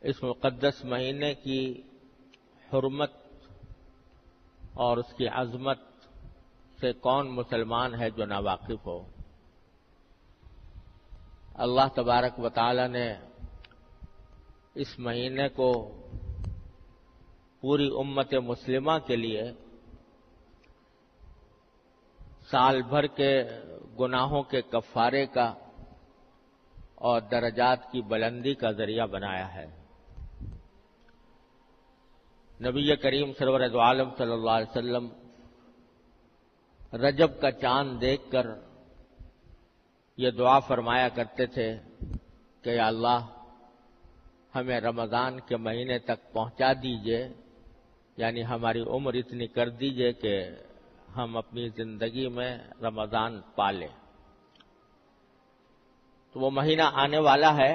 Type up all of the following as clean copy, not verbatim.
اس مقدس مہینے کی حرمت اور اس کی عظمت سے کون مسلمان ہے جو ناواقف ہو؟ اللہ تبارک و تعالی نے اس مہینے کو پوری امت مسلمہ کے لیے سال بھر کے گناہوں کے کفارے کا اور درجات کی بلندی کا ذریعہ بنایا ہے۔ نبی کریم سرور دو عالم صلی اللہ علیہ وسلم رجب کا چاند دیکھ کر یہ دعا فرمایا کرتے تھے کہ یا اللہ ہمیں رمضان کے مہینے تک پہنچا دیجئے، یعنی ہماری عمر اتنی کر دیجئے کہ ہم اپنی زندگی میں رمضان پالیں۔ تو وہ مہینہ آنے والا ہے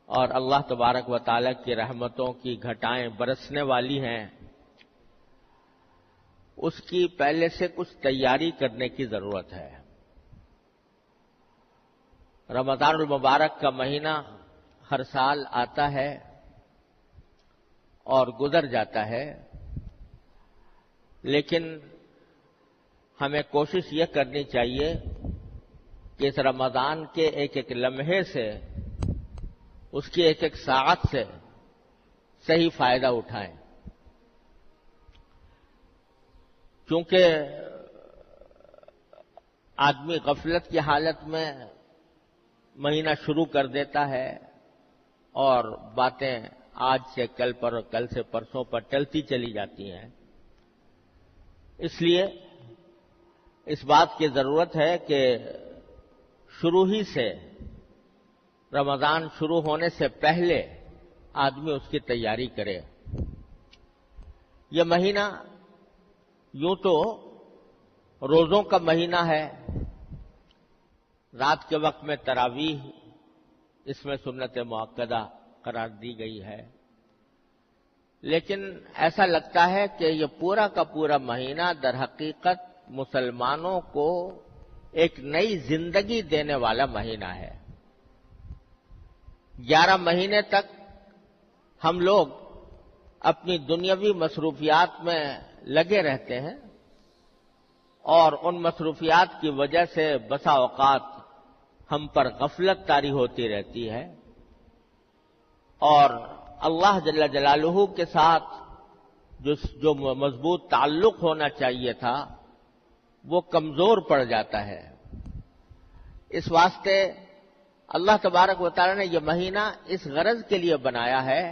اور اللہ تبارک و تعالی کی رحمتوں کی گھٹائیں برسنے والی ہیں۔ اس کی پہلے سے کچھ تیاری کرنے کی ضرورت ہے۔ رمضان المبارک کا مہینہ ہر سال آتا ہے اور گزر جاتا ہے، لیکن ہمیں کوشش یہ کرنی چاہیے کہ اس رمضان کے ایک ایک لمحے سے، اس کی ایک ایک ساعت سے صحیح فائدہ اٹھائیں، کیونکہ آدمی غفلت کی حالت میں مہینہ شروع کر دیتا ہے اور باتیں آج سے کل پر اور کل سے پرسوں پر ٹلتی چلی جاتی ہیں۔ اس لیے اس بات کی ضرورت ہے کہ شروع ہی سے، رمضان شروع ہونے سے پہلے آدمی اس کی تیاری کرے۔ یہ مہینہ یوں تو روزوں کا مہینہ ہے، رات کے وقت میں تراویح اس میں سنت مؤکدہ قرار دی گئی ہے، لیکن ایسا لگتا ہے کہ یہ پورا کا پورا مہینہ در حقیقت مسلمانوں کو ایک نئی زندگی دینے والا مہینہ ہے۔ 11 مہینے تک ہم لوگ اپنی دنیاوی مصروفیات میں لگے رہتے ہیں اور ان مصروفیات کی وجہ سے بسا اوقات ہم پر غفلت طاری ہوتی رہتی ہے اور اللہ جل جلالہ کے ساتھ جو مضبوط تعلق ہونا چاہیے تھا وہ کمزور پڑ جاتا ہے۔ اس واسطے اللہ تبارک و تعالی نے یہ مہینہ اس غرض کے لیے بنایا ہے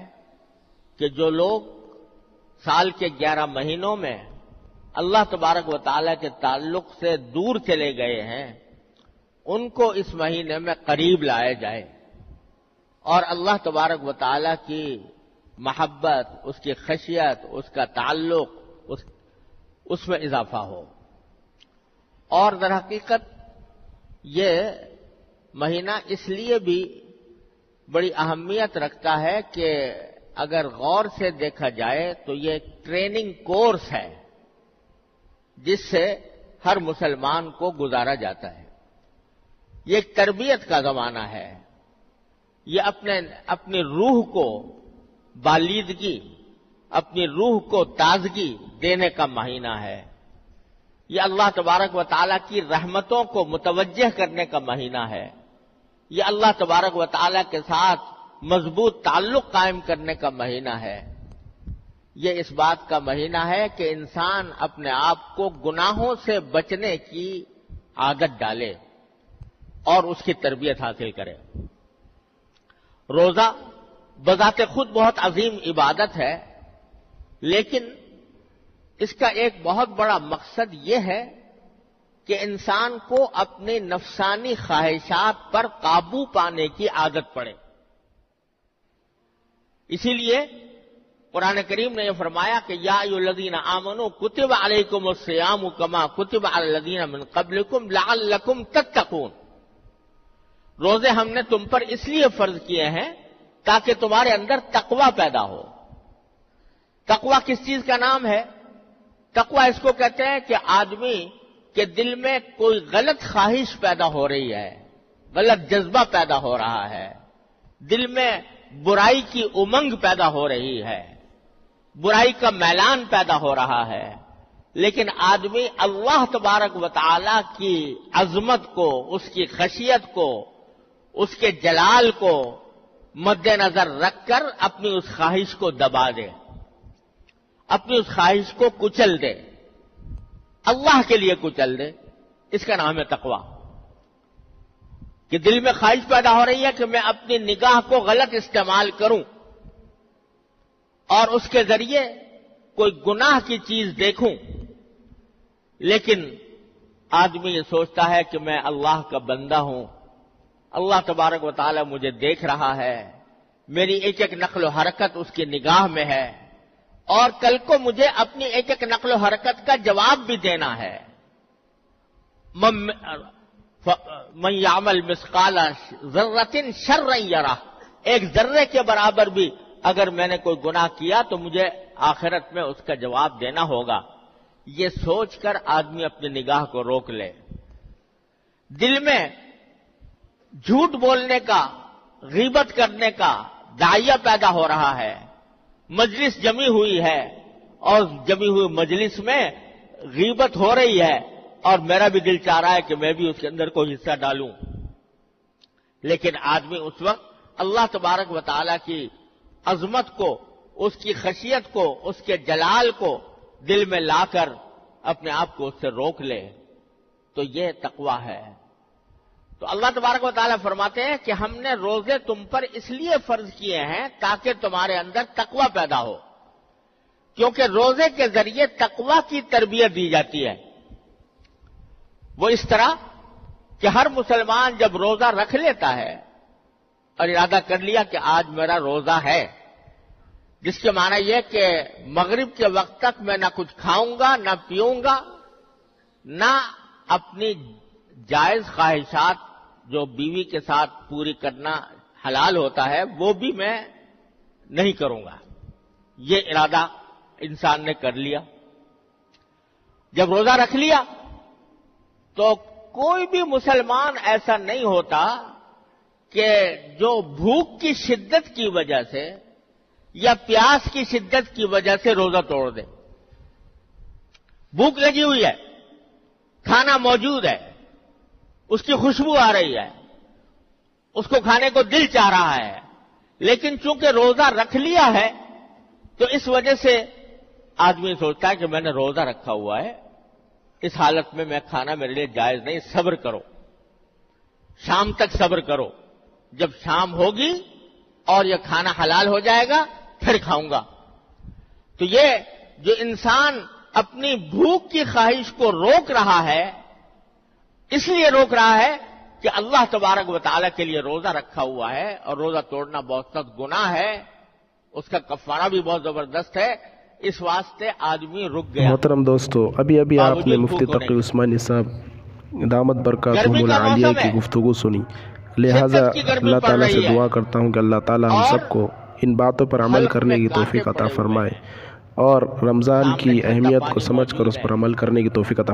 کہ جو لوگ سال کے 11 مہینوں میں اللہ تبارک و تعالی کے تعلق سے دور چلے گئے ہیں، ان کو اس مہینے میں قریب لایا جائے اور اللہ تبارک و تعالی کی محبت، اس کی خشیت، اس کا تعلق اس میں اضافہ ہو۔ اور در حقیقت یہ مہینہ اس لیے بھی بڑی اہمیت رکھتا ہے کہ اگر غور سے دیکھا جائے تو یہ ایک ٹریننگ کورس ہے جس سے ہر مسلمان کو گزارا جاتا ہے۔ یہ ایک تربیت کا زمانہ ہے، یہ اپنی روح کو بالیدگی، اپنی روح کو تازگی دینے کا مہینہ ہے۔ یہ اللہ تبارک و تعالیٰ کی رحمتوں کو متوجہ کرنے کا مہینہ ہے۔ یہ اللہ تبارک و تعالیٰ کے ساتھ مضبوط تعلق قائم کرنے کا مہینہ ہے۔ یہ اس بات کا مہینہ ہے کہ انسان اپنے آپ کو گناہوں سے بچنے کی عادت ڈالے اور اس کی تربیت حاصل کرے۔ روزہ بذات خود بہت عظیم عبادت ہے، لیکن اس کا ایک بہت بڑا مقصد یہ ہے کہ انسان کو اپنی نفسانی خواہشات پر قابو پانے کی عادت پڑے۔ اسی لیے قرآن کریم نے یہ فرمایا کہ یا ایھا الذین آمنوا کتب علیکم الصیام کما کتب علی الذین من قبلکم لعلکم تتقون۔ روزے ہم نے تم پر اس لیے فرض کیے ہیں تاکہ تمہارے اندر تقوی پیدا ہو۔ تقوی کس چیز کا نام ہے؟ تقوی اس کو کہتے ہیں کہ آدمی کے دل میں کوئی غلط خواہش پیدا ہو رہی ہے، غلط جذبہ پیدا ہو رہا ہے، دل میں برائی کی امنگ پیدا ہو رہی ہے، برائی کا میلان پیدا ہو رہا ہے، لیکن آدمی اللہ تبارک و تعالی کی عظمت کو، اس کی خشیت کو، اس کے جلال کو مد نظر رکھ کر اپنی اس خواہش کو دبا دے، اپنی اس خواہش کو کچل دے، اللہ کے لیے کچل دے۔ اس کا نام ہے تقویٰ، کہ دل میں خواہش پیدا ہو رہی ہے کہ میں اپنی نگاہ کو غلط استعمال کروں اور اس کے ذریعے کوئی گناہ کی چیز دیکھوں، لیکن آدمی یہ سوچتا ہے کہ میں اللہ کا بندہ ہوں، اللہ تبارک و تعالی مجھے دیکھ رہا ہے، میری ایک ایک نقل و حرکت اس کی نگاہ میں ہے، اور کل کو مجھے اپنی ایک ایک نقل و حرکت کا جواب بھی دینا ہے۔ من یعمل مثقال ذرۃ شرا یرہ، ایک ذرے کے برابر بھی اگر میں نے کوئی گناہ کیا تو مجھے آخرت میں اس کا جواب دینا ہوگا۔ یہ سوچ کر آدمی اپنی نگاہ کو روک لے۔ دل میں جھوٹ بولنے کا، غیبت کرنے کا داعیہ پیدا ہو رہا ہے، مجلس جمی ہوئی ہے اور جمی ہوئی مجلس میں غیبت ہو رہی ہے اور میرا بھی دل چاہ رہا ہے کہ میں بھی اس کے اندر کوئی حصہ ڈالوں، لیکن آدمی اس وقت اللہ تبارک و تعالی کی عظمت کو، اس کی خشیت کو، اس کے جلال کو دل میں لا کر اپنے آپ کو اس سے روک لے، تو یہ تقویٰ ہے۔ تو اللہ تبارک و تعالیٰ فرماتے ہیں کہ ہم نے روزے تم پر اس لیے فرض کیے ہیں تاکہ تمہارے اندر تقویٰ پیدا ہو، کیونکہ روزے کے ذریعے تقویٰ کی تربیت دی جاتی ہے۔ وہ اس طرح کہ ہر مسلمان جب روزہ رکھ لیتا ہے اور ارادہ کر لیا کہ آج میرا روزہ ہے، جس کے معنی یہ کہ مغرب کے وقت تک میں نہ کچھ کھاؤں گا، نہ پیوں گا، نہ اپنی جائز خواہشات جو بیوی کے ساتھ پوری کرنا حلال ہوتا ہے وہ بھی میں نہیں کروں گا، یہ ارادہ انسان نے کر لیا۔ جب روزہ رکھ لیا تو کوئی بھی مسلمان ایسا نہیں ہوتا کہ جو بھوک کی شدت کی وجہ سے یا پیاس کی شدت کی وجہ سے روزہ توڑ دے۔ بھوک لگی ہوئی ہے، کھانا موجود ہے، اس کی خوشبو آ رہی ہے، اس کو کھانے کو دل چاہ رہا ہے، لیکن چونکہ روزہ رکھ لیا ہے تو اس وجہ سے آدمی سوچتا ہے کہ میں نے روزہ رکھا ہوا ہے، اس حالت میں کھانا میرے لیے جائز نہیں، صبر کرو، شام تک صبر کرو، جب شام ہوگی اور یہ کھانا حلال ہو جائے گا پھر کھاؤں گا۔ تو یہ جو انسان اپنی بھوک کی خواہش کو روک رہا ہے، اس لیے روک رہا ہے کہ اللہ تبارک و تعالیٰ کے لیے روزہ رکھا ہوا ہے اور روزہ توڑنا بہت سخت گناہ ہے، اس کا کفارہ بھی بہت زبردست ہے، اس واسطے آدمی رک گیا۔ محترم دوستو، ابھی آپ نے مفتی تقی عثمانی صاحب دامت برکاتہم العالیہ کی گفتگو سنی، لہٰذا اللہ تعالیٰ سے دعا کرتا ہوں کہ اللہ تعالیٰ ہم سب کو ان باتوں پر عمل کرنے کی توفیق عطا فرمائے اور رمضان کی اہمیت کو سمجھ کر اس پر عمل کرنے کی توفیق عطا